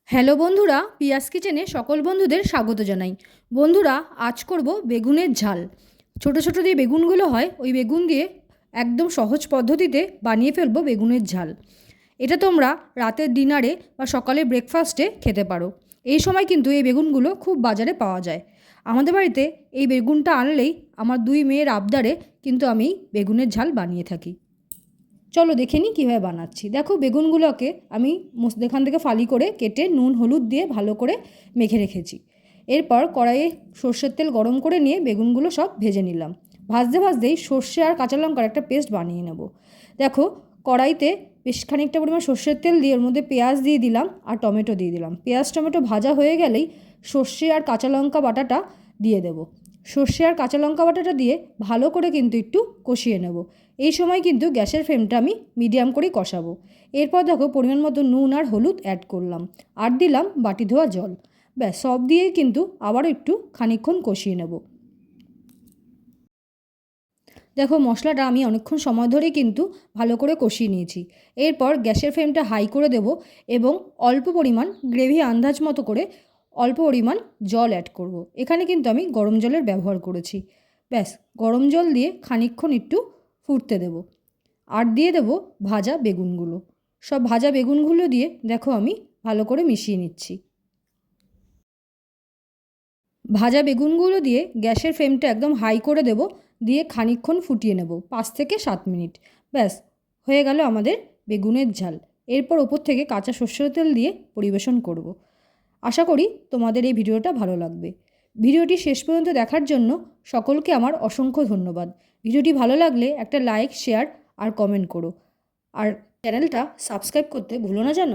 Hello বন্ধুরা, পিয়াস কিচেনে সকল বন্ধুদের স্বাগত জানাই। বন্ধুরা, আজ করব বেগুনের ঝাল। ছোট ছোট যে বেগুনগুলো হয় ওই বেগুন দিয়ে একদম সহজ পদ্ধতিতে বানিয়ে ফেলবো বেগুনের ঝাল। এটা তোমরা রাতের ডিনারে বা সকালে ব্রেকফাস্টে খেতে পারো। এই সময় কিন্তু এই বেগুনগুলো খুব বাজারে পাওয়া যায়। আমাদের বাড়িতে এই বেগুনটা আনলেই আমার দুই মেয়ের আবদারে কিন্তু আমি বেগুনের ঝাল বানিয়ে থাকি। চলো দেখে নিই কীভাবে বানাচ্ছি। দেখো, বেগুনগুলোকে আমি এখান থেকে ফালি করে কেটে নুন হলুদ দিয়ে ভালো করে মেখে রেখেছি। এরপর কড়াইয়ে সর্ষের তেল গরম করে নিয়ে বেগুনগুলো সব ভেজে নিলাম। ভাজতে ভাজতেই সর্ষে আর কাঁচা লঙ্কার একটা পেস্ট বানিয়ে নেব। দেখো, কড়াইতে বেশ খানিকটা পরিমাণ সর্ষের তেল দিয়ে ওর মধ্যে পেঁয়াজ দিয়ে দিলাম আর টমেটো দিয়ে দিলাম। পেঁয়াজ টমেটো ভাজা হয়ে গেলেই সর্ষে আর কাঁচা লঙ্কা বাটাটা দিয়ে দেব। সর্ষে আর কাঁচা লঙ্কা বাটাটা দিয়ে ভালো করে কিন্তু একটু কষিয়ে নেব। এই সময় কিন্তু গ্যাসের ফ্লেমটা আমি মিডিয়াম করেই কষাবো। এরপর দেখো, পরিমাণ মতো নুন আর হলুদ অ্যাড করলাম, আর দিলাম বাটি ধোয়া জল। ব্যাস, সব দিয়ে কিন্তু আবারও একটু খানিকক্ষণ কষিয়ে নেব। দেখো, মশলাটা আমি অনেকক্ষণ সময় ধরেই কিন্তু ভালো করে কষিয়ে নিয়েছি। এরপর গ্যাসের ফ্লেমটা হাই করে দেব এবং অল্প পরিমাণ গ্রেভি আন্দাজ মতো করে অল্প পরিমাণ জল অ্যাড করব। এখানে কিন্তু আমি গরম জলের ব্যবহার করেছি। ব্যাস, গরম জল দিয়ে খানিকক্ষণ একটু ফুটতে দেব। আর দিয়ে দেব ভাজা বেগুনগুলো। সব ভাজা বেগুনগুলো দিয়ে দেখো আমি ভালো করে মিশিয়ে নিচ্ছি। ভাজা বেগুনগুলো দিয়ে গ্যাসের ফ্লেমটা একদম হাই করে দেব, দিয়ে খানিকক্ষণ ফুটিয়ে নেব, 5 থেকে 7 মিনিট। ব্যাস, হয়ে গেল আমাদের বেগুনের ঝাল। এরপর ওপর থেকে কাঁচা সর্ষের তেল দিয়ে পরিবেশন করব। আশা করি তোমাদের এই ভিডিওটা ভালো লাগবে। ভিডিওটি শেষ পর্যন্ত দেখার জন্য সকলকে আমার অসংখ্য ধন্যবাদ। ভিডিওটি ভালো লাগলে একটা লাইক, শেয়ার আর কমেন্ট করো। আর চ্যানেলটা সাবস্ক্রাইব করতে ভুলো না যেন।